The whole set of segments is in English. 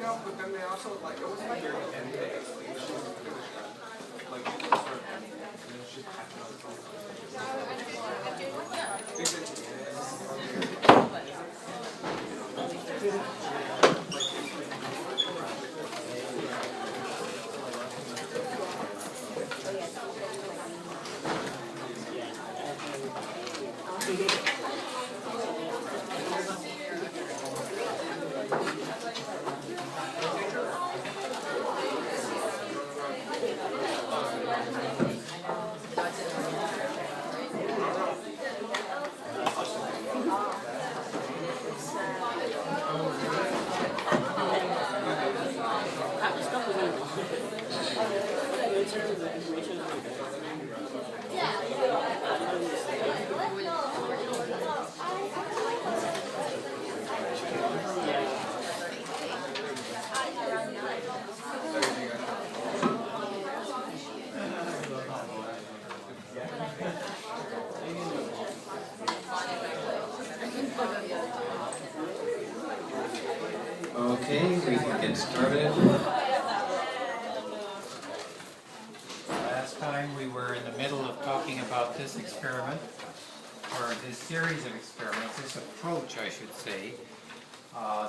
know, but then they also like it was like your end days. Like you just sort of and then she packed it up. Okay, we can get started. Last time we were in the middle of talking about this experiment, or this series of experiments, this approach I should say.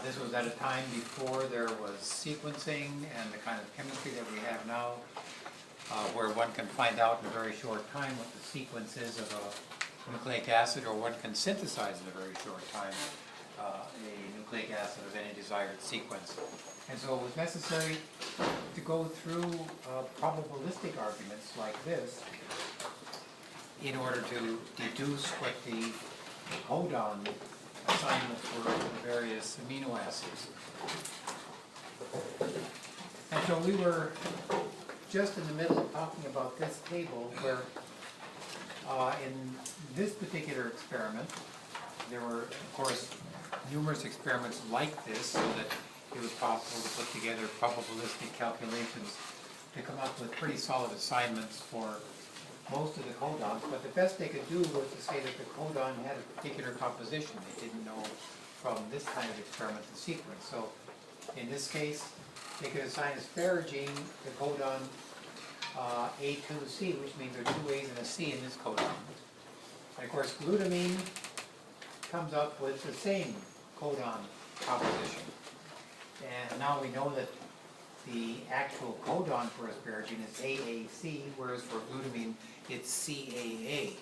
This was at a time before there was sequencing and the kind of chemistry that we have now, where one can find out in a very short time what the sequence is of a nucleic acid, or one can synthesize in a very short time a nucleic acid of any desired sequence. And so it was necessary to go through probabilistic arguments like this in order to deduce what the codon assignments were for the various amino acids. And so we were just in the middle of talking about this table where in this particular experiment there were, of course, numerous experiments like this so that it was possible to put together probabilistic calculations to come up with pretty solid assignments for most of the codons, but the best they could do was to say that the codon had a particular composition. They didn't know from this kind of experiment the sequence. So in this case, they could assign asparagine the codon A2C, which means there are two A's and a C in this codon. And of course, glutamine comes up with the same codon composition. And now we know that the actual codon for asparagine is AAC, whereas for glutamine it's CAA.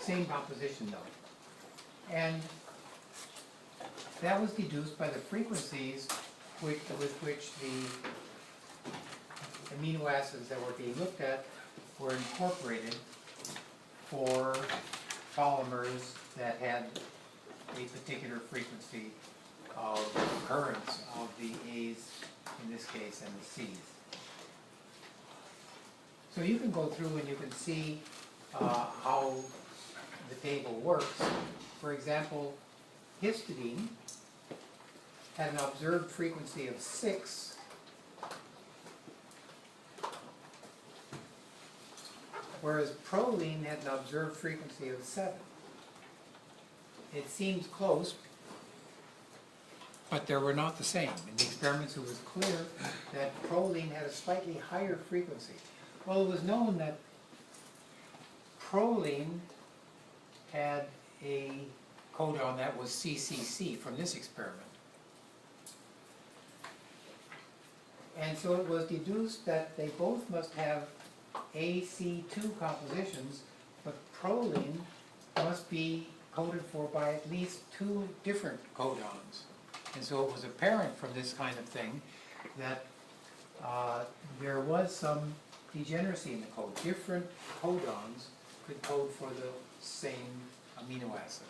Same composition though. And that was deduced by the frequencies with which the amino acids that were being looked at were incorporated for polymers that had a particular frequency of occurrence of the A's in this case and the C's. So you can go through and you can see how the table works. For example, histidine had an observed frequency of 6, whereas proline had an observed frequency of 7. It seems close, but they were not the same. In the experiments it was clear that proline had a slightly higher frequency. Well, it was known that proline had a codon that was CCC from this experiment. And so it was deduced that they both must have AC2 compositions, but proline must be coded for by at least 2 different codons. And so it was apparent from this kind of thing that there was some degeneracy in the code. Different codons could code for the same amino acid.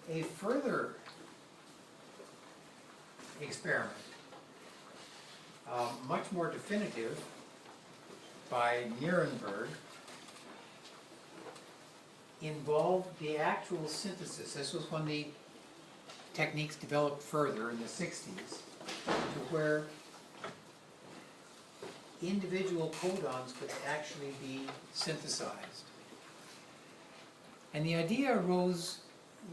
A further experiment, much more definitive, by Nierenberg, involved the actual synthesis. This was when the techniques developed further in the 60s, to where individual codons could actually be synthesized. And the idea arose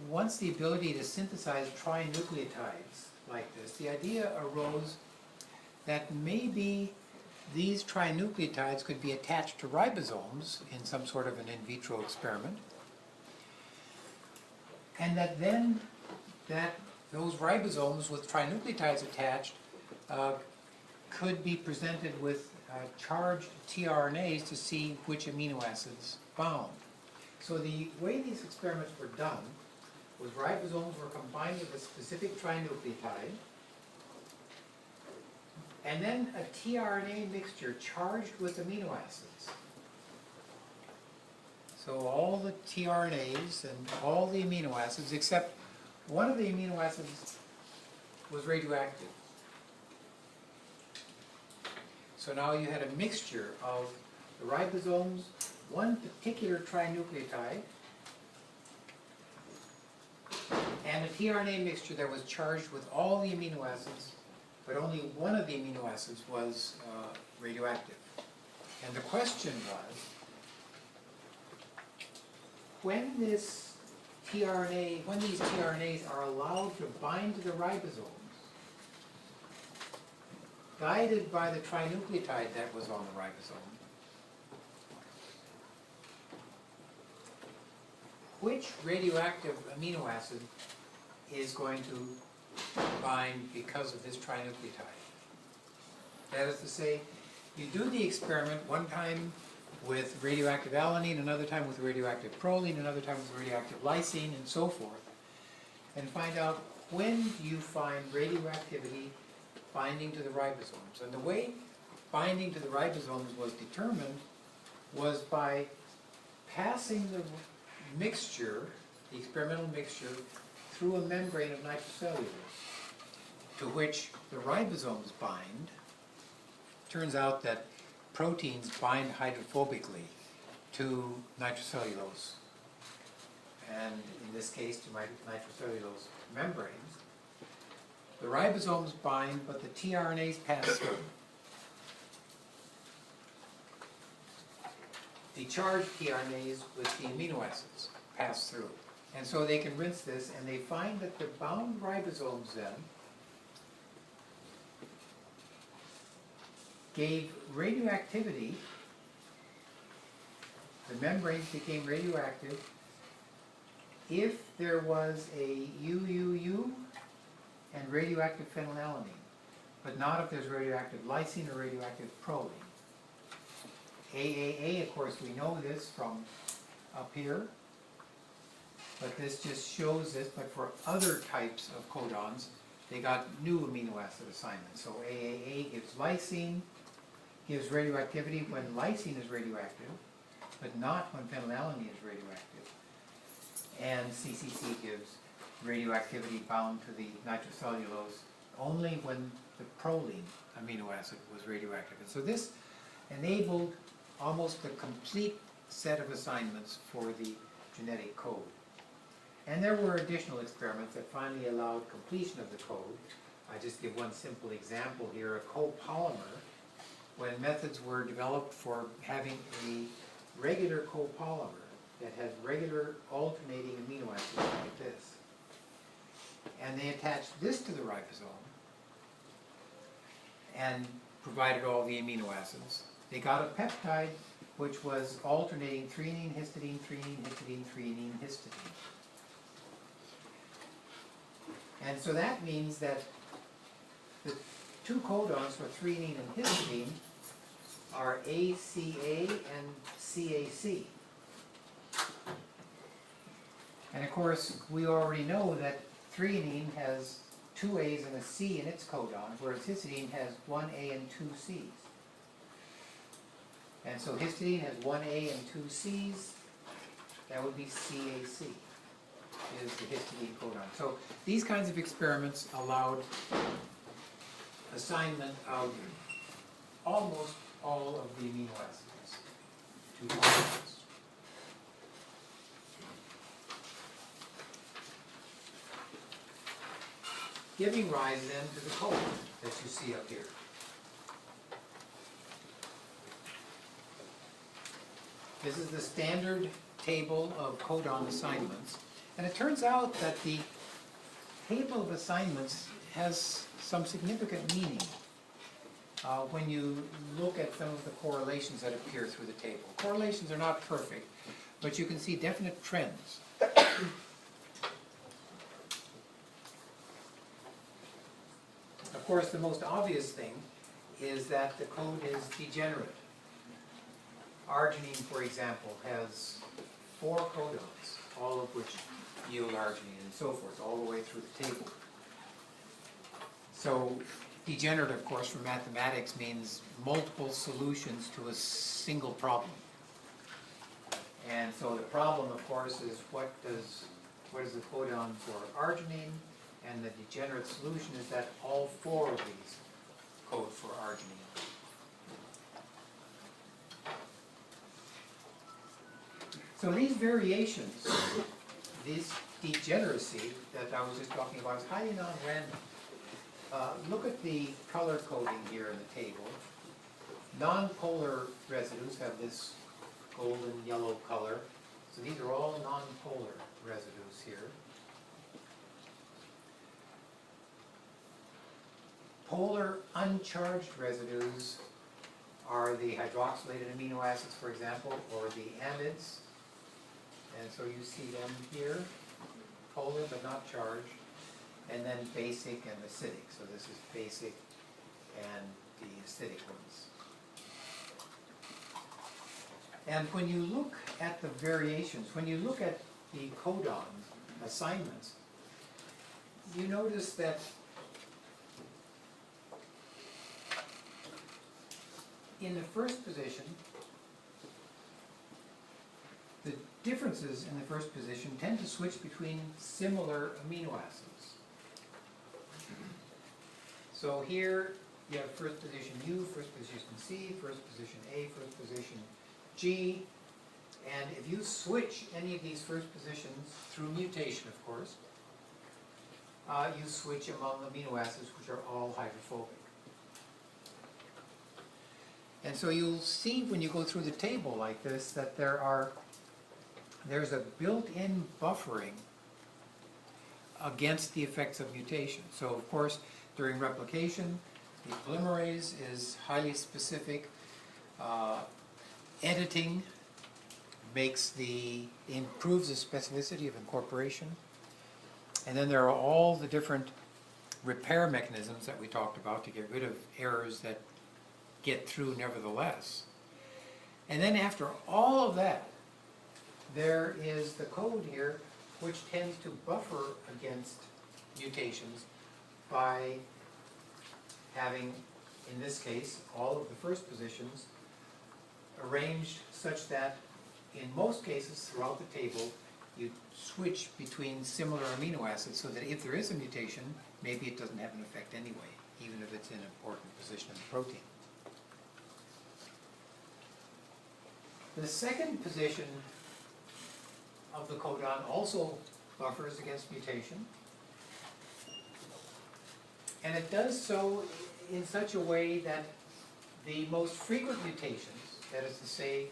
once the ability to synthesize trinucleotides like this. The idea arose that maybe these trinucleotides could be attached to ribosomes in some sort of an in vitro experiment, and that then those ribosomes with trinucleotides attached could be presented with charged tRNAs to see which amino acids bound. So the way these experiments were done was ribosomes were combined with a specific trinucleotide, and then a tRNA mixture charged with amino acids. So all the tRNAs and all the amino acids, except one of the amino acids was radioactive. So now you had a mixture of the ribosomes, one particular trinucleotide, and a tRNA mixture that was charged with all the amino acids, but only one of the amino acids was radioactive. And the question was, when these tRNAs are allowed to bind to the ribosomes, guided by the trinucleotide that was on the ribosome, which radioactive amino acid is going to bind because of this trinucleotide? That is to say, you do the experiment one time with radioactive alanine, another time with radioactive proline, another time with radioactive lysine, and so forth, and find out when you find radioactivity binding to the ribosomes. And the way binding to the ribosomes was determined was by passing the mixture, the experimental mixture, through a membrane of nitrocellulose, to which the ribosomes bind. Turns out that proteins bind hydrophobically to nitrocellulose, and in this case to nitrocellulose membranes. The ribosomes bind, but the tRNAs pass through. The charged tRNAs with the amino acids pass through. And so they can rinse this, and they find that the bound ribosomes then gave radioactivity. The membranes became radioactive if there was a UUU and radioactive phenylalanine, but not if there's radioactive lysine or radioactive proline. AAA, of course, we know this from up here, but this just shows this, but for other types of codons, they got new amino acid assignments. So AAA gives lysine, gives radioactivity when lysine is radioactive, but not when phenylalanine is radioactive. And CCC gives radioactivity bound to the nitrocellulose only when the proline amino acid was radioactive. And so this enabled almost a complete set of assignments for the genetic code. And there were additional experiments that finally allowed completion of the code. I just give one simple example here, a copolymer, when methods were developed for having a regular copolymer that has regular alternating amino acids like this. And they attached this to the ribosome and provided all the amino acids. They got a peptide which was alternating threonine, histidine, threonine, histidine, threonine, histidine. And so that means that the two codons for threonine and histidine are ACA and CAC. And of course, we already know that threonine has two A's and a C in its codon, whereas histidine has one A and two C's. And so histidine has one A and two C's. That would be CAC, is the histidine codon. So these kinds of experiments allowed assignment of almost all of the amino acids to codons. Giving rise then to the code that you see up here. This is the standard table of codon assignments, and it turns out that the table of assignments has some significant meaning when you look at some of the correlations that appear through the table. Correlations are not perfect, but you can see definite trends. Of course, the most obvious thing is that the code is degenerate. Arginine, for example, has 4 codons, all of which yield arginine, and so forth, all the way through the table. So, degenerate, of course, for mathematics means multiple solutions to a single problem. And so the problem, of course, is what is the codon for arginine, and the degenerate solution is that all 4 of these code for arginine. So these variations, this degeneracy that I was just talking about is highly non-random. Look at the color coding here in the table. Non-polar residues have this golden yellow color. So these are all non-polar residues here. Polar uncharged residues are the hydroxylated amino acids, for example, or the amides. And so you see them here, polar but not charged, and then basic and acidic. So this is basic and the acidic ones. And when you look at the variations, when you look at the codon assignments, you notice that in the first position, the differences in the first position tend to switch between similar amino acids. So here you have first position U, first position C, first position A, first position G, and if you switch any of these first positions through mutation, of course, you switch among amino acids which are all hydrophobic. And so you'll see when you go through the table like this that there's a built-in buffering against the effects of mutation. So of course, during replication, the polymerase is highly specific. Editing improves the specificity of incorporation. And then there are all the different repair mechanisms that we talked about to get rid of errors that get through nevertheless. And then after all of that, there is the code here which tends to buffer against mutations by having, in this case, all of the first positions arranged such that in most cases throughout the table you switch between similar amino acids so that if there is a mutation, maybe it doesn't have an effect anyway, even if it's in an important position in the protein. The second position of the codon also buffers against mutation, and it does so in such a way that the most frequent mutations, that is to say,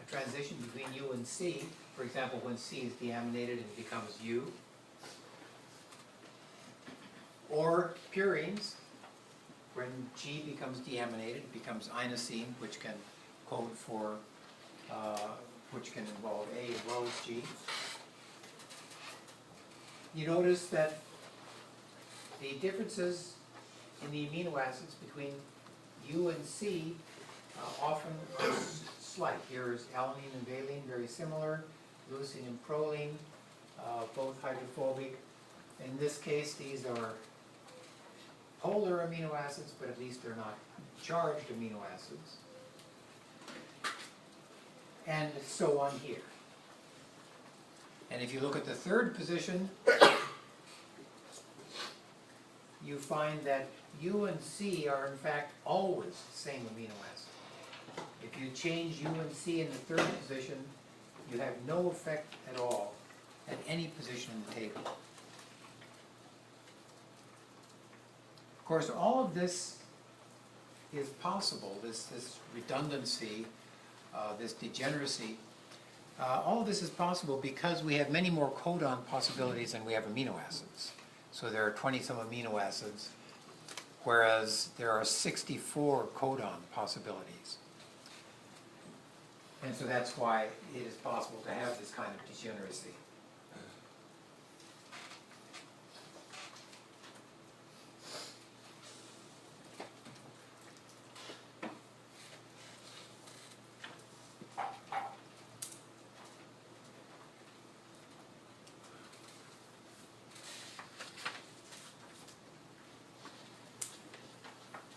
a transition between U and C, for example, when C is deaminated and becomes U, or purines, when G becomes deaminated, it becomes inosine, which can code for, which can involve A as well as G. You notice that the differences in the amino acids between U and C often are slight. Here is alanine and valine, very similar. Leucine and proline, both hydrophobic. In this case, these are polar amino acids, but at least they're not charged amino acids. And so on here. And if you look at the third position, you find that U and C are in fact always the same amino acid. If you change U and C in the third position, you have no effect at all at any position in the table. Of course, all of this is possible, this redundancy, this degeneracy, All of this is possible because we have many more codon possibilities than we have amino acids. So there are 20-some amino acids, whereas there are 64 codon possibilities. And so that's why it is possible to have this kind of degeneracy.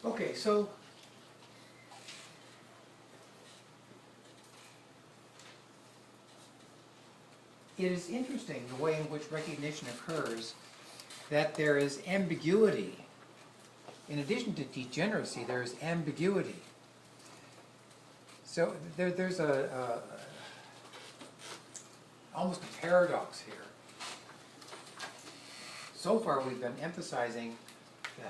Okay, so it is interesting the way in which recognition occurs, that there is ambiguity. In addition to degeneracy, there is ambiguity. So there's almost a paradox here. So far we've been emphasizing the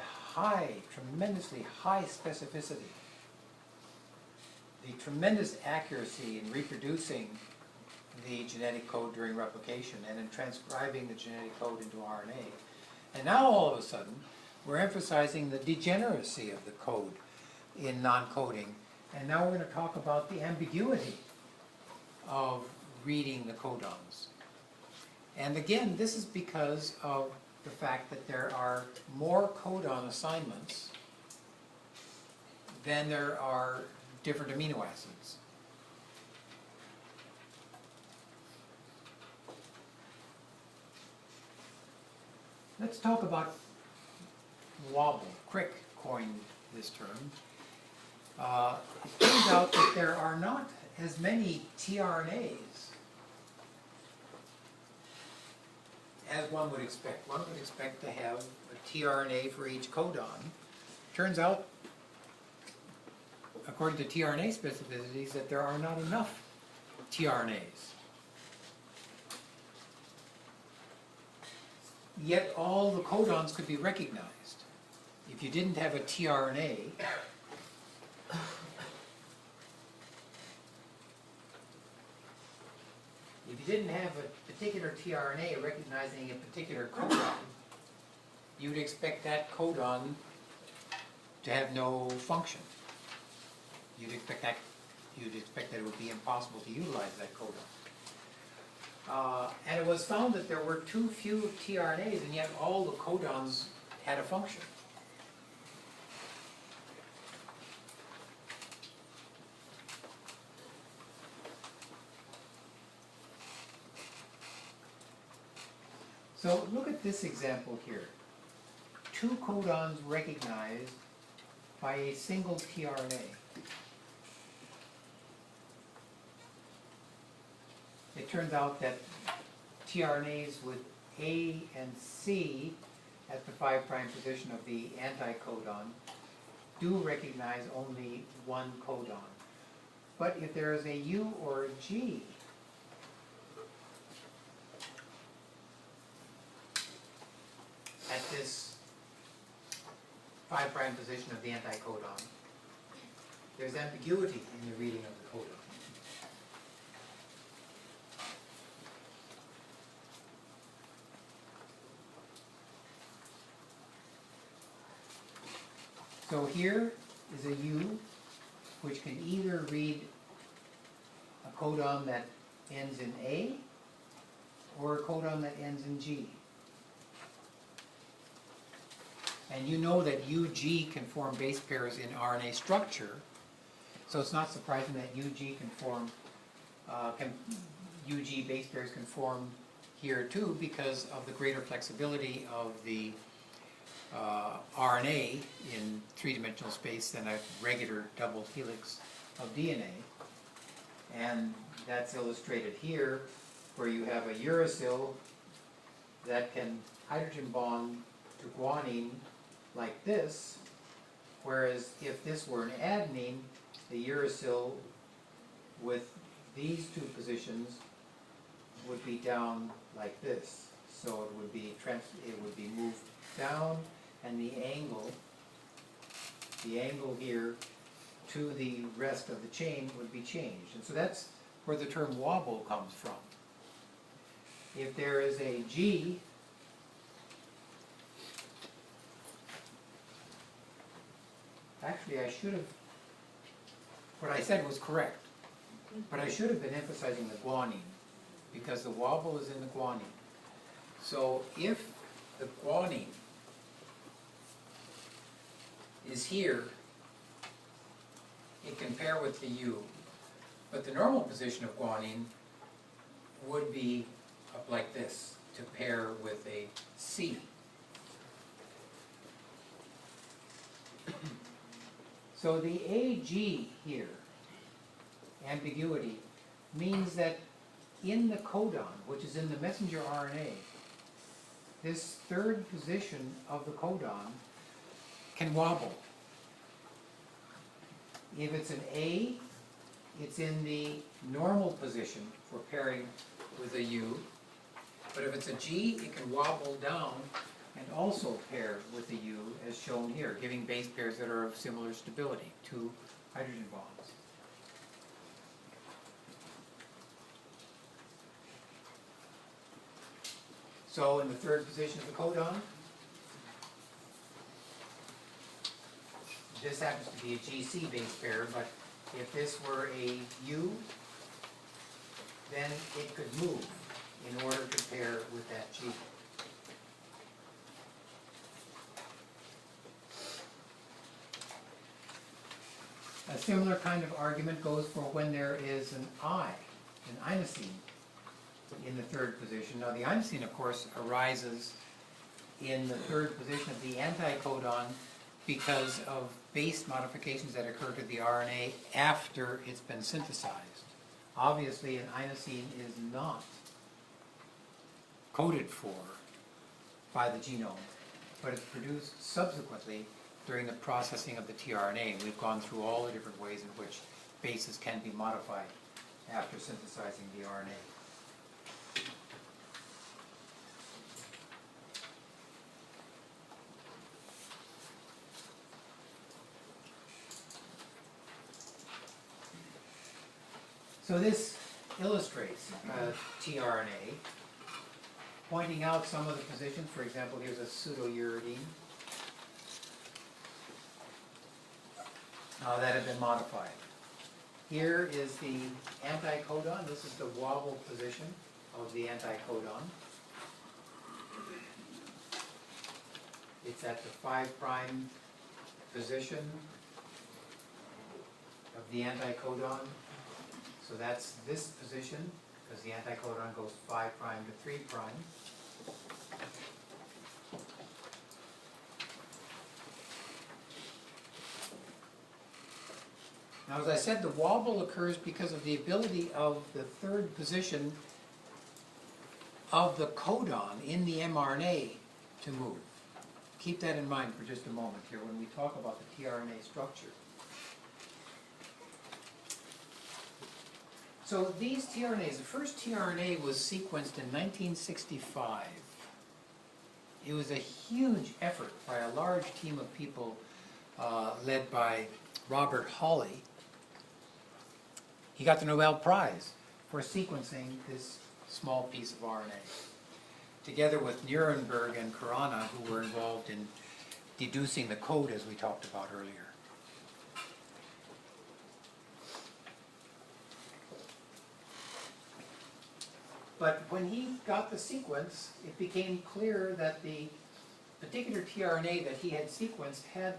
tremendously high specificity, the tremendous accuracy in reproducing the genetic code during replication and in transcribing the genetic code into RNA. And now all of a sudden, we're emphasizing the degeneracy of the code in non-coding. And now we're going to talk about the ambiguity of reading the codons. And again, this is because of the fact that there are more codon assignments than there are different amino acids. Let's talk about wobble. Crick coined this term. It turns out that there are not as many tRNAs as one would expect. One would expect to have a tRNA for each codon. Turns out, according to tRNA specificities, that there are not enough tRNAs. Yet all the codons could be recognized. If you didn't have a tRNA, if you didn't have a particular tRNA recognizing a particular codon, you would expect that codon to have no function. You'd expect that it would be impossible to utilize that codon. And it was found that there were too few tRNAs, and yet all the codons had a function. So look at this example here. 2 codons recognized by a single tRNA. It turns out that tRNAs with A and C at the 5' position of the anticodon do recognize only one codon. But if there is a U or a G, at this 5' position of the anticodon, there's ambiguity in the reading of the codon. So here is a U, which can either read a codon that ends in A or a codon that ends in G. And you know that UG can form base pairs in RNA structure, so it's not surprising that UG can form, UG base pairs can form here too, because of the greater flexibility of the RNA in 3-dimensional space than a regular double helix of DNA. And that's illustrated here, where you have a uracil that can hydrogen bond to guanine like this, whereas if this were an adenine, the uracil with these 2 positions would be down like this. So it would be moved down, and the angle here to the rest of the chain would be changed. And so that's where the term wobble comes from. If there is a G, actually I should have, what I said was correct, but I should have been emphasizing the guanine, because the wobble is in the guanine. So if the guanine is here, it can pair with the U. But the normal position of guanine would be up like this, to pair with a C. So the AG here, ambiguity, means that in the codon, which is in the messenger RNA, this third position of the codon can wobble. If it's an A, it's in the normal position for pairing with a U. But if it's a G, it can wobble down and also pair with the U, as shown here, giving base pairs that are of similar stability, 2 hydrogen bonds. So in the third position of the codon, this happens to be a GC base pair, but if this were a U, then it could move in order to pair with that G. A similar kind of argument goes for when there is an inosine, in the third position. Now the inosine, of course, arises in the third position of the anticodon because of base modifications that occur to the RNA after it's been synthesized. Obviously, an inosine is not coded for by the genome, but it's produced subsequently during the processing of the tRNA. And we've gone through all the different ways in which bases can be modified after synthesizing the RNA. So this illustrates tRNA, pointing out some of the positions. For example, here's a pseudouridine that have been modified. Here is the anticodon. This is the wobble position of the anticodon. It's at the 5' position of the anticodon. So that's this position, because the anticodon goes 5' to 3'. Now, as I said, the wobble occurs because of the ability of the third position of the codon in the mRNA to move. Keep that in mind for just a moment here when we talk about the tRNA structure. So these tRNAs, the first tRNA was sequenced in 1965. It was a huge effort by a large team of people led by Robert Hawley. He got the Nobel Prize for sequencing this small piece of RNA, together with Nuremberg and Khorana, who were involved in deducing the code as we talked about earlier. But when he got the sequence, it became clear that the particular tRNA that he had sequenced had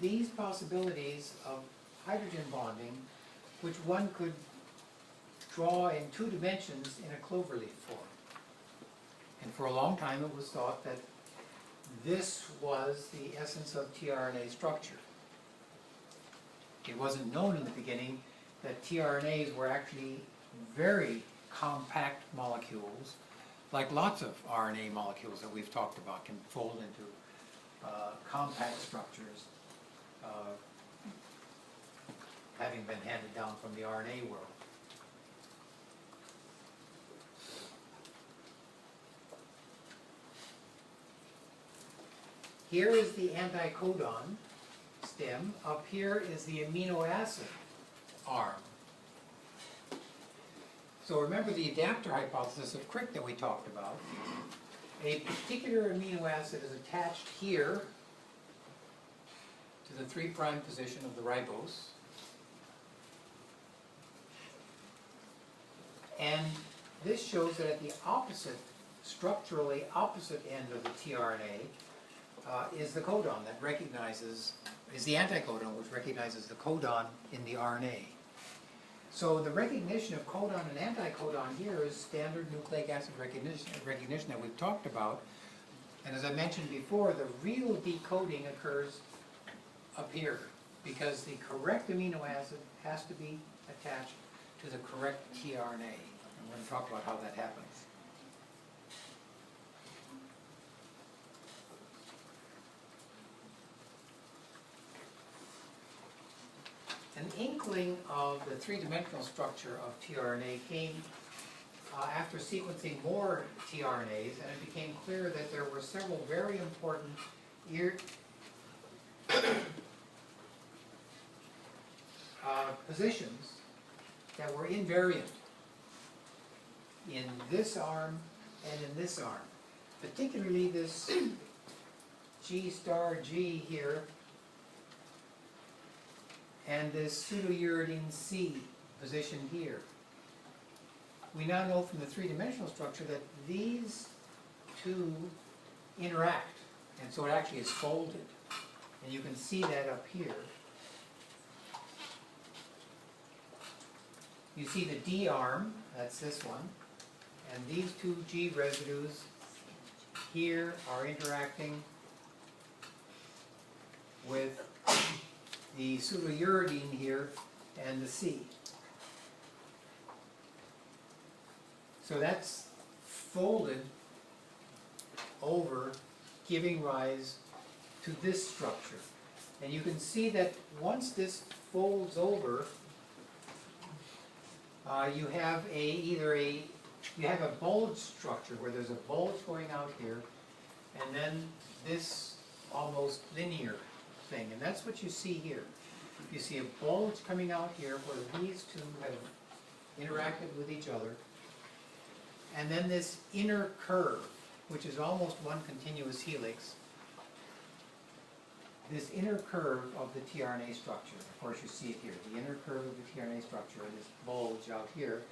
these possibilities of hydrogen bonding, which one could draw in 2 dimensions in a cloverleaf form. And for a long time it was thought that this was the essence of tRNA structure. It wasn't known in the beginning that tRNAs were actually very compact molecules, like lots of RNA molecules that we've talked about can fold into compact structures, having been handed down from the RNA world. Here is the anticodon stem. Up here is the amino acid arm. So remember the adapter hypothesis of Crick that we talked about. A particular amino acid is attached here to the 3' position of the ribose. And this shows that at the opposite, structurally opposite end of the tRNA is the codon that recognizes, is the anticodon which recognizes the codon in the RNA. So the recognition of codon and anticodon here is standard nucleic acid recognition that we've talked about. And as I mentioned before, the real decoding occurs up here because the correct amino acid has to be attached to the correct tRNA. And we're going to talk about how that happens. An inkling of the three-dimensional structure of tRNA came after sequencing more tRNAs, and it became clear that there were several very important positions that were invariant in this arm and in this arm. Particularly this G star G here and this pseudouridine C position here. We now know from the three-dimensional structure that these two interact, and so it actually is folded. And you can see that up here. You see the D arm, that's this one, and these two G residues here are interacting with the pseudouridine here and the C. So that's folded over, giving rise to this structure. And you can see that once this folds over, you have you have a bulge structure where there's a bulge going out here, and then this almost linear thing, and that's what you see here. You see a bulge coming out here where these two have interacted with each other, and then this inner curve, which is almost one continuous helix, this inner curve of the tRNA structure. Of course you see it here, the inner curve of the tRNA structure, and this bulge out here,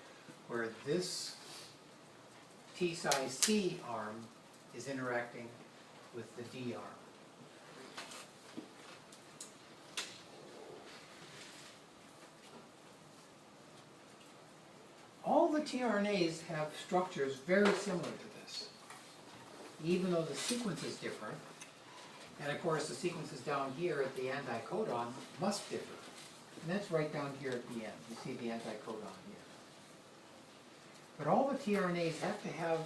where this T size C arm is interacting with the D arm. All the tRNAs have structures very similar to this, even though the sequence is different. And of course, the sequences down here at the anticodon must differ. And that's right down here at the end. You see the anticodon here. But all the tRNAs have to have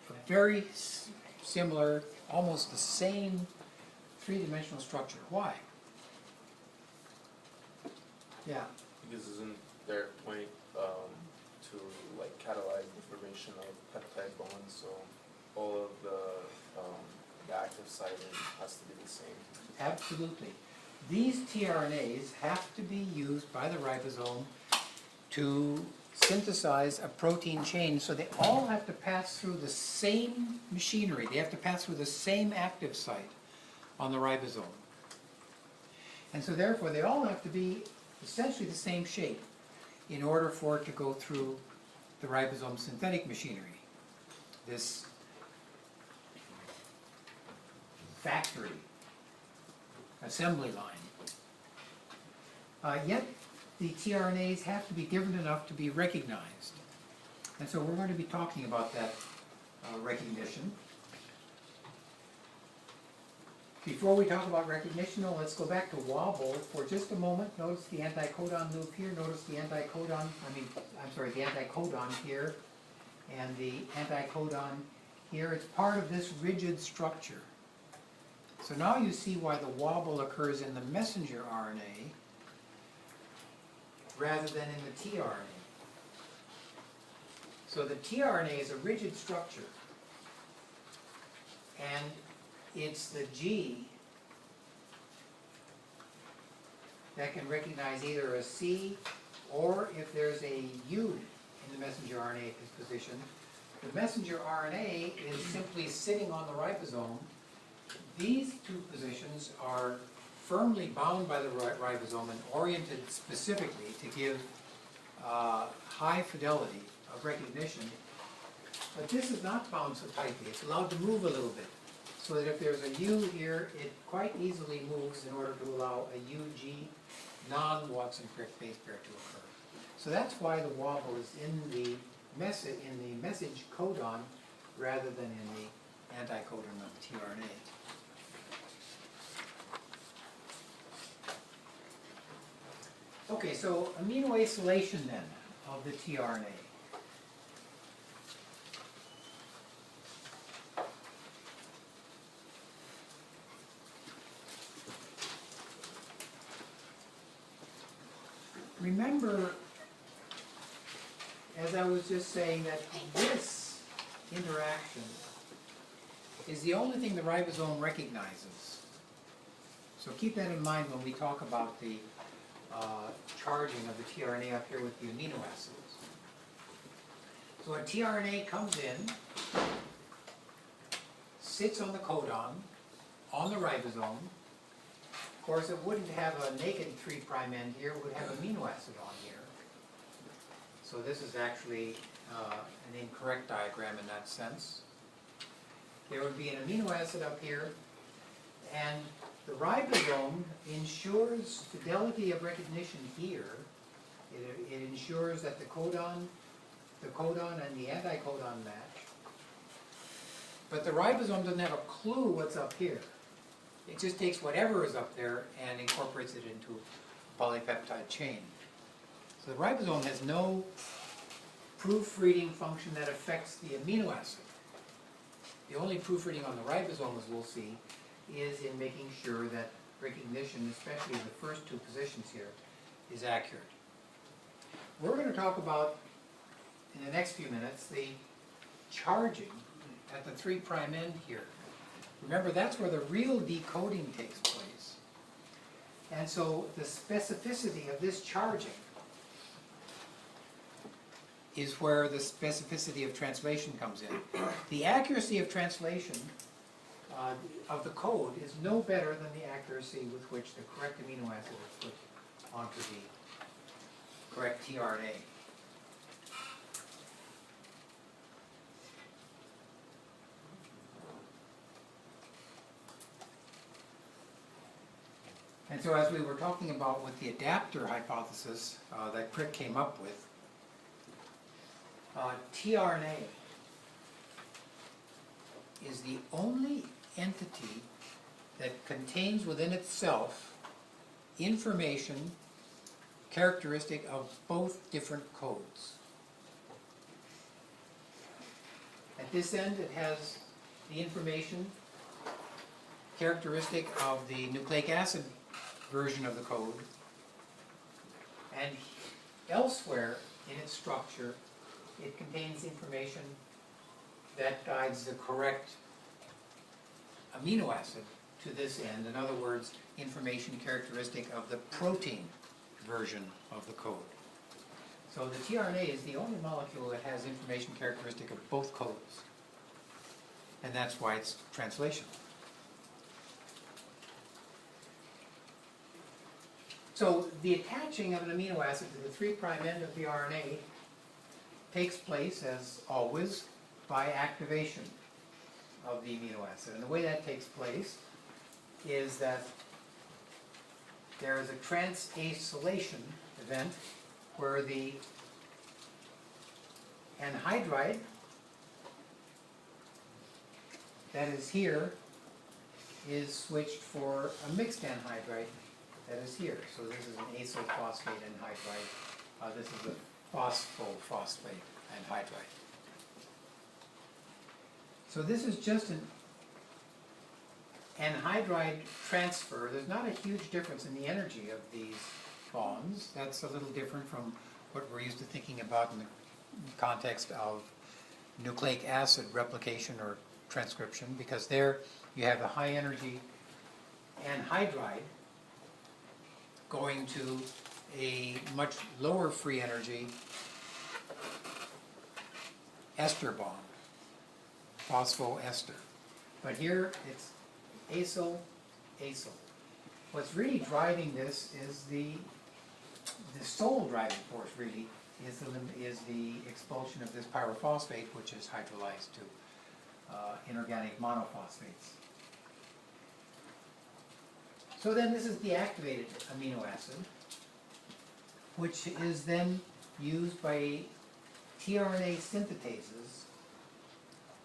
a very similar, almost the same three-dimensional structure. Why? Yeah. Because isn't there a point to like catalyze the formation of peptide bonds, so all of the active site has to be the same? Absolutely. These tRNAs have to be used by the ribosome to synthesize a protein chain, so they all have to pass through the same machinery. They have to pass through the same active site on the ribosome. And so therefore they all have to be essentially the same shape in order for it to go through the ribosome synthetic machinery, this factory assembly line. Yet the tRNAs have to be different enough to be recognized. And so we're going to be talking about that recognition. Before we talk about recognition, let's go back to wobble for just a moment. Notice the anticodon loop here. Notice the anticodon here and the anticodon here. It's part of this rigid structure. So now you see why the wobble occurs in the messenger RNA rather than in the tRNA. So the tRNA is a rigid structure, and it's the G that can recognize either a C, or if there's a U in the messenger RNA at this position. The messenger RNA is simply sitting on the ribosome. These two positions are firmly bound by the ribosome and oriented specifically to give high fidelity of recognition. But this is not bound so tightly. It's allowed to move a little bit, so that if there's a U here, it quite easily moves in order to allow a UG non-Watson-Crick base pair to occur. So that's why the wobble is in the message codon rather than in the anticodon of the tRNA. Okay, so amino acylation then of the tRNA. Remember, as I was just saying, that this interaction is the only thing the ribosome recognizes. So keep that in mind when we talk about the charging of the tRNA up here with the amino acids. So a tRNA comes in, sits on the codon, on the ribosome. Of course, it wouldn't have a naked 3' end here, it would have amino acid on here. So this is actually an incorrect diagram in that sense. There would be an amino acid up here, and the ribosome ensures fidelity of recognition here. It ensures that the codon and the anticodon match. But the ribosome doesn't have a clue what's up here. It just takes whatever is up there and incorporates it into a polypeptide chain. So the ribosome has no proofreading function that affects the amino acid. The only proofreading on the ribosome, as we'll see, is in making sure that recognition, especially in the first two positions here, is accurate. We're going to talk about, in the next few minutes, the charging at the 3' end here. Remember, that's where the real decoding takes place. And so the specificity of this charging is where the specificity of translation comes in. The accuracy of translation of the code is no better than the accuracy with which the correct amino acid is put onto the correct tRNA. And so as we were talking about with the adapter hypothesis that Crick came up with, tRNA is the only entity that contains within itself information characteristic of both different codes. At this end, it has the information characteristic of the nucleic acid version of the code, and elsewhere in its structure it contains information that guides the correct amino acid to this end. In other words, information characteristic of the protein version of the code. So the tRNA is the only molecule that has information characteristic of both codes, and that's why it's translational. So the attaching of an amino acid to the 3' end of the RNA takes place, as always, by activation of the amino acid. And the way that takes place is that there is a transacylation event where the anhydride that is here is switched for a mixed anhydride that is here. So this is an acyl phosphate anhydride. This is a phosphophosphate anhydride. So this is just an anhydride transfer. There's not a huge difference in the energy of these bonds. That's a little different from what we're used to thinking about in the context of nucleic acid replication or transcription, because there you have a high energy anhydride going to a much lower free energy ester bond, phosphoester. But here it's acyl-acyl. What's really driving this is the sole driving force really is the expulsion of this pyrophosphate, which is hydrolyzed to inorganic monophosphates. So then this is the activated amino acid, which is then used by tRNA synthetases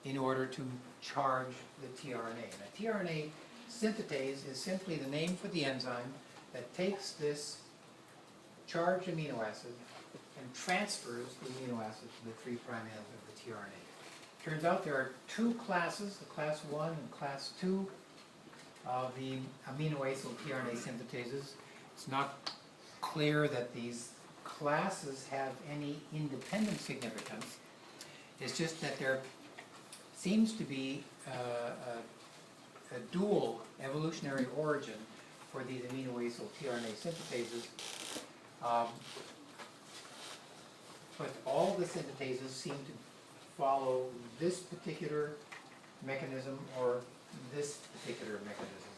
in order to charge the tRNA. And a tRNA synthetase is simply the name for the enzyme that takes this charged amino acid and transfers the amino acid to the 3' end of the tRNA. Turns out there are two classes, the class 1 and class 2 of the amino-acyl tRNA synthetases. It's not clear that these classes have any independent significance. It's just that there seems to be a dual evolutionary origin for these amino-acyl tRNA synthetases. But all the synthetases seem to follow this particular mechanism or this particular mechanism.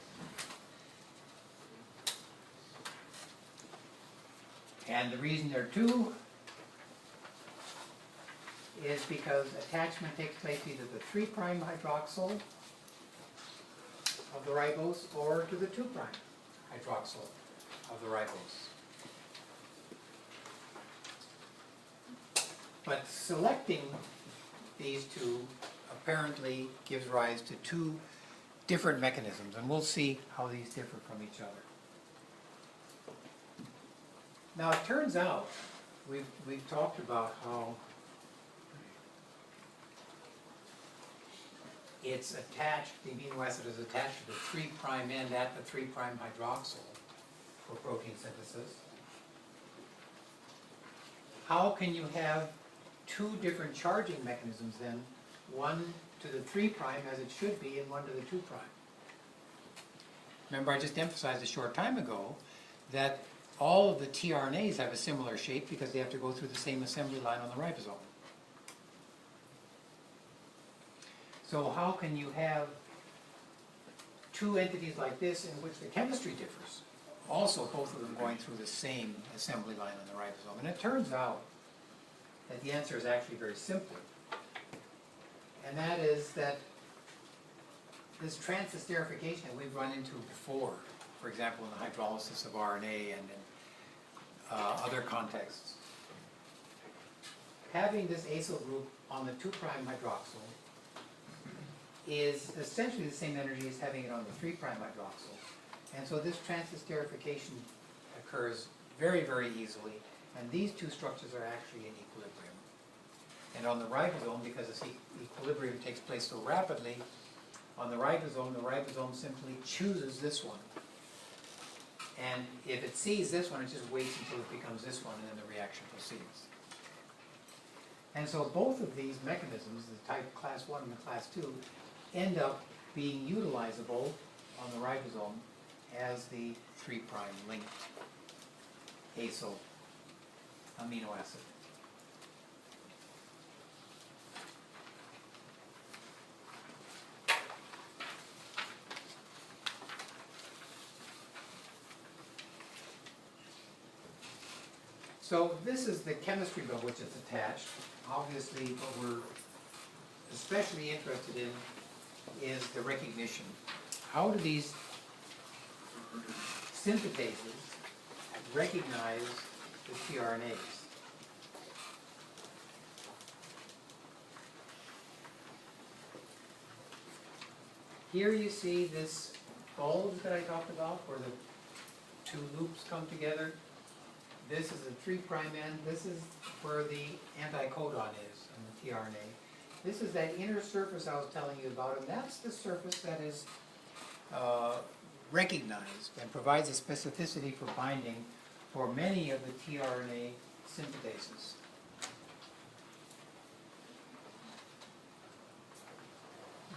And the reason there are two is because attachment takes place either to the 3' hydroxyl of the ribose or to the 2' hydroxyl of the ribose. But selecting these two apparently gives rise to two different mechanisms, and we'll see how these differ from each other. Now it turns out, we've talked about how it's attached, the amino acid is attached to the 3' end at the 3' hydroxyl for protein synthesis. How can you have two different charging mechanisms then, one to the 3' as it should be and one to the 2'? Remember, I just emphasized a short time ago that all of the tRNAs have a similar shape because they have to go through the same assembly line on the ribosome. So how can you have two entities like this in which the chemistry differs? Also, both of them going through the same assembly line on the ribosome. And it turns out that the answer is actually very simple. And that is that this transesterification that we've run into before, for example in the hydrolysis of RNA and in other contexts, having this acyl group on the 2' hydroxyl is essentially the same energy as having it on the 3' hydroxyl. And so this transesterification occurs very, very easily, and these two structures are actually in equilibrium. And on the ribosome, because this equilibrium takes place so rapidly, on the ribosome simply chooses this one. And if it sees this one, it just waits until it becomes this one, and then the reaction proceeds. And so both of these mechanisms, the type class 1 and the class 2, end up being utilizable on the ribosome as the 3' linked acyl amino acid. So this is the chemistry by which it's attached. Obviously, what we're especially interested in is the recognition. How do these synthetases recognize the tRNAs? Here you see this bulge that I talked about, where the two loops come together. This is the 3' end. This is where the anticodon is in the tRNA. This is that inner surface I was telling you about, and that's the surface that is recognized and provides a specificity for binding for many of the tRNA synthetases.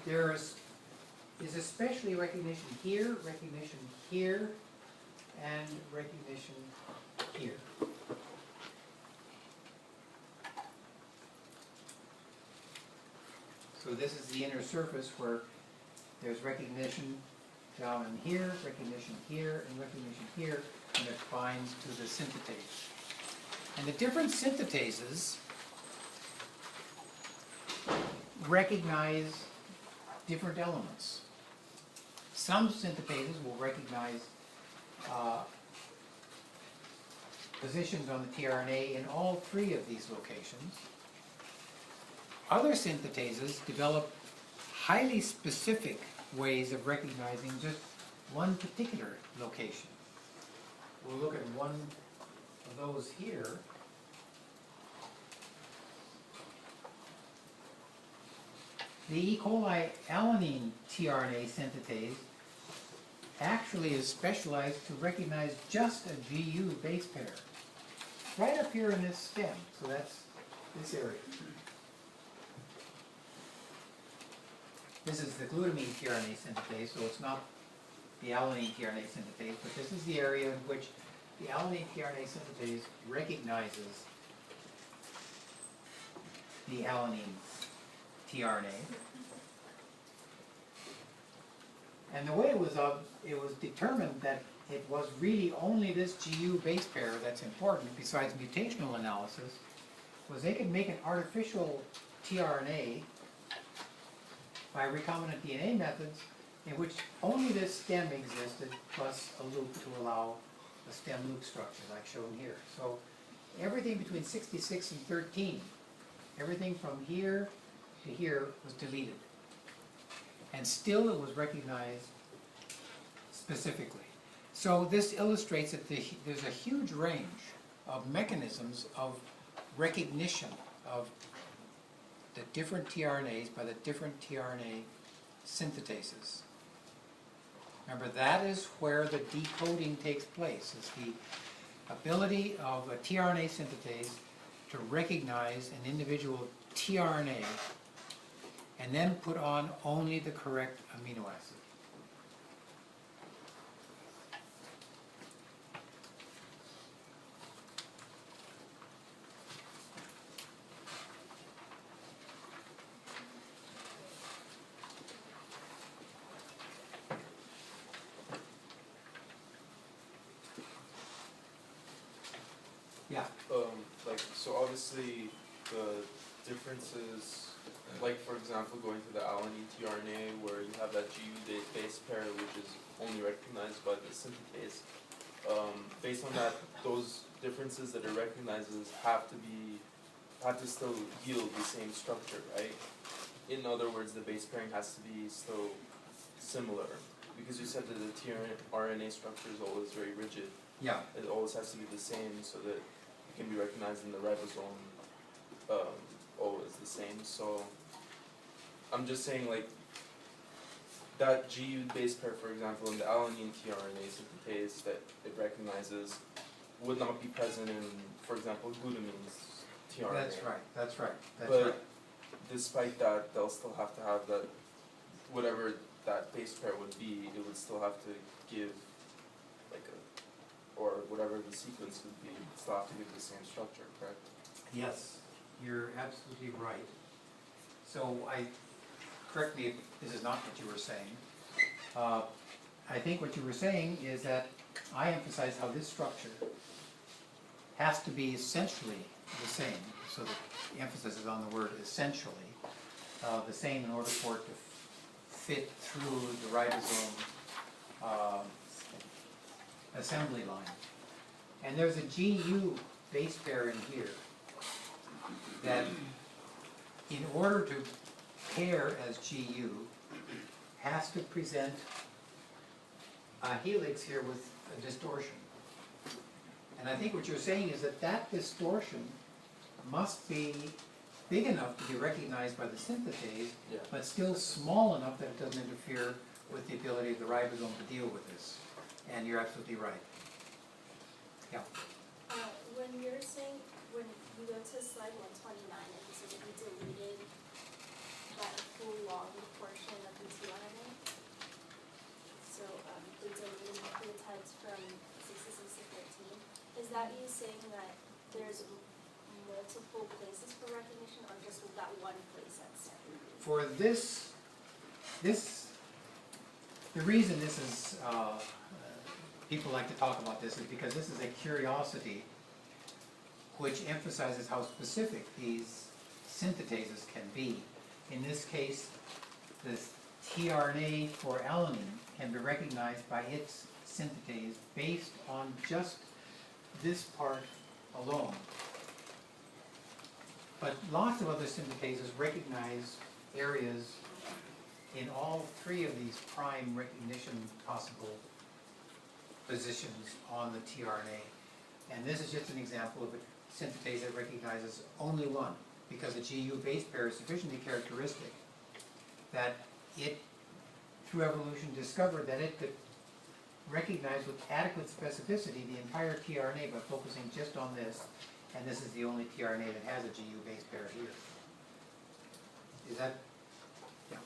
There is especially recognition here, and recognition here. So this is the inner surface where there's recognition down in here, recognition here, and recognition here, and it binds to the synthetase. And the different synthetases recognize different elements. Some synthetases will recognize positions on the tRNA in all three of these locations. Other synthetases develop highly specific ways of recognizing just one particular location. We'll look at one of those here. The E. coli alanine tRNA synthetase actually is specialized to recognize just a GU base pair. Right up here in this stem, so that's this area. This is the glutamine tRNA synthetase, so it's not the alanine tRNA synthetase, but this is the area in which the alanine tRNA synthetase recognizes the alanine tRNA. And the way it was determined that it was really only this GU base pair that's important, besides mutational analysis, was they could make an artificial tRNA by recombinant DNA methods in which only this stem existed plus a loop to allow a stem loop structure like shown here. So everything between 66 and 13, everything from here to here was deleted. And still it was recognized specifically. So this illustrates that there's a huge range of mechanisms of recognition of the different tRNAs by the different tRNA synthetases. Remember, that is where the decoding takes place. It's the ability of a tRNA synthetase to recognize an individual tRNA and then put on only the correct amino acid. Yeah. So obviously the differences, like for example going to the alanine tRNA where you have that GU base pair which is only recognized by the synthetase, based on that, those differences that it recognizes have to still yield the same structure, right? In other words, the base pairing has to be still similar, because you said that the tRNA structure is always very rigid. Yeah. It always has to be the same so that it can be recognized in the ribosome always the same. So I'm just saying, like, that GU base pair, for example, in the alanine tRNA synthetase that it recognizes would not be present in, for example, glutamine's tRNA. That's right. But despite that, they'll still have to have that, whatever that base pair would be, it would still have to give like or whatever the sequence would be, it still have to give the same structure, correct? Yes, you're absolutely right. So correct me if this is not what you were saying. I think what you were saying is that I emphasize how this structure has to be essentially the same, so the emphasis is on the word essentially, the same in order for it to fit through the ribosome assembly line. And there's a GU base pair in here that, in order to pair as GU, has to present a helix here with a distortion. And I think what you're saying is that that distortion must be big enough to be recognized by the synthetase, Yeah. but still small enough that it doesn't interfere with the ability of the ribosome to deal with this. And you're absolutely right. Yeah. When you're saying, when you go to slide 129, and you said that you deleted that full long portion of the tRNA, so the deleted nucleotides from 66 to 13, is that you saying that there's multiple places for recognition, or just that one place at center? for this, the reason this is, people like to talk about this is because this is a curiosity which emphasizes how specific these synthetases can be. In this case, this tRNA for alanine can be recognized by its synthetase based on just this part alone. But lots of other synthetases recognize areas in all three of these prime recognition possible positions on the tRNA. And this is just an example of a synthetase that recognizes only one, because the GU base pair is sufficiently characteristic that it, through evolution, discovered that it could recognize with adequate specificity the entire tRNA by focusing just on this, and this is the only tRNA that has a GU base pair here. Is that, yeah.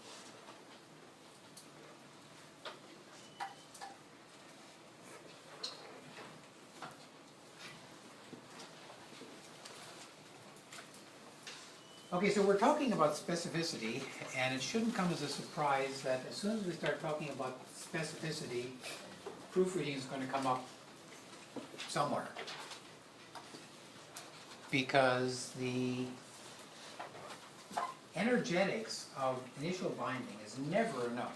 Okay, so we're talking about specificity, and it shouldn't come as a surprise that as soon as we start talking about specificity, proofreading is going to come up somewhere. Because the energetics of initial binding is never enough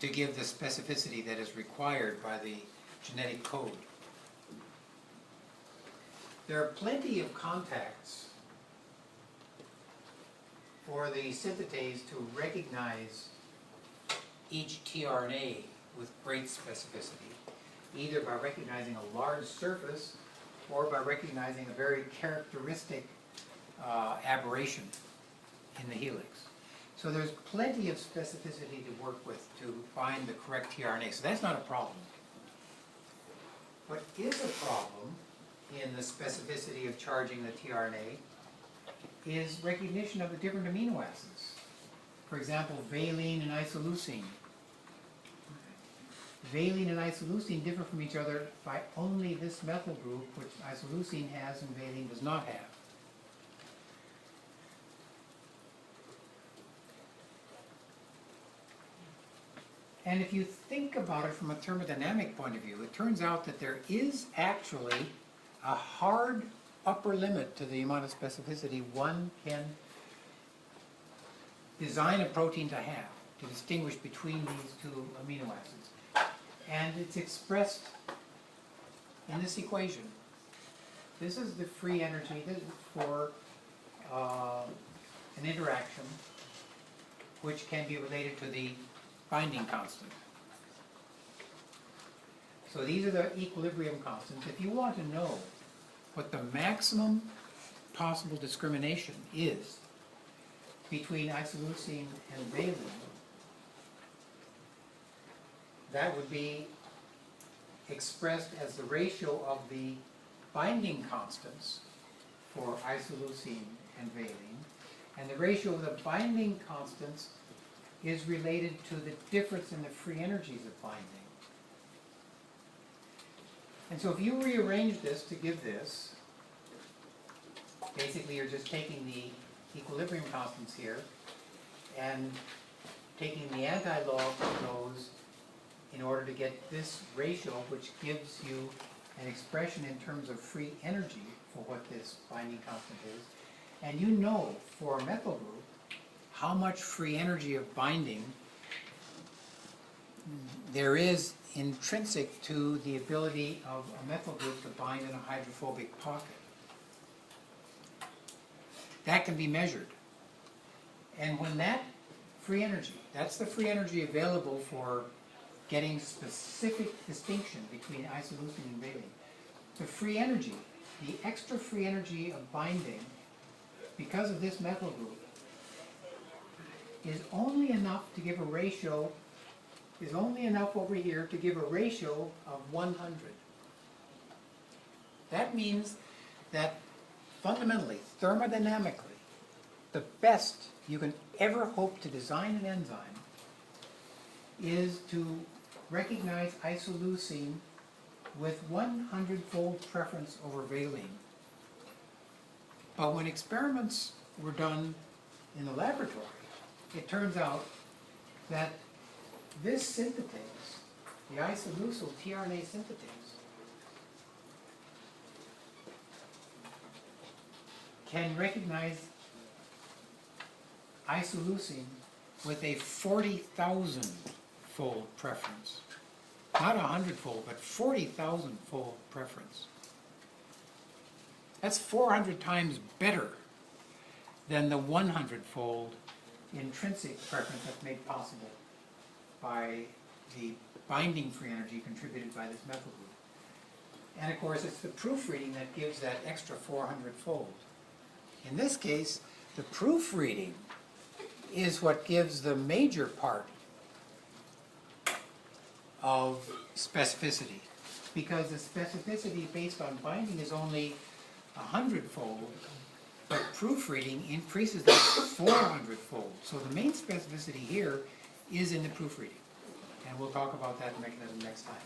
to give the specificity that is required by the genetic code. There are plenty of contacts for the synthetase to recognize each tRNA with great specificity, either by recognizing a large surface or by recognizing a very characteristic aberration in the helix. So there's plenty of specificity to work with to find the correct tRNA, so that's not a problem. What is a problem in the specificity of charging the tRNA is recognition of the different amino acids. For example, valine and isoleucine. Valine and isoleucine differ from each other by only this methyl group, which isoleucine has and valine does not have. And if you think about it from a thermodynamic point of view, it turns out that there is actually a hard upper limit to the amount of specificity one can design a protein to have, to distinguish between these two amino acids. And it's expressed in this equation. This is the free energy for an interaction which can be related to the binding constant. So these are the equilibrium constants. If you want to know what the maximum possible discrimination is between isoleucine and valine, that would be expressed as the ratio of the binding constants for isoleucine and valine, and the ratio of the binding constants is related to the difference in the free energies of binding. And so if you rearrange this to give this, basically you're just taking the equilibrium constants here and taking the anti-log of those in order to get this ratio, which gives you an expression in terms of free energy for what this binding constant is. And you know for a methyl group how much free energy of binding there is intrinsic to the ability of a methyl group to bind in a hydrophobic pocket. That can be measured. And when that free energy, that's the free energy available for getting specific distinction between isoleucine and valine. The free energy, the extra free energy of binding, because of this methyl group, is only enough to give a ratio, is only enough over here to give a ratio of 100. That means that fundamentally, thermodynamically, the best you can ever hope to design an enzyme is to recognize isoleucine with 100-fold preference over valine. But when experiments were done in the laboratory, it turns out that this synthetase, the isoleucyl tRNA synthetase, can recognize isoleucine with a 40,000-fold preference. Not 100-fold, but 40,000-fold preference. That's 400 times better than the 100-fold intrinsic preference that's made possible by the binding free energy contributed by this methyl group. And of course, it's the proofreading that gives that extra 400-fold. In this case, the proofreading is what gives the major part of specificity, because the specificity based on binding is only 100-fold, but proofreading increases that 400-fold. So the main specificity here is in the proofreading, and we'll talk about that mechanism next time.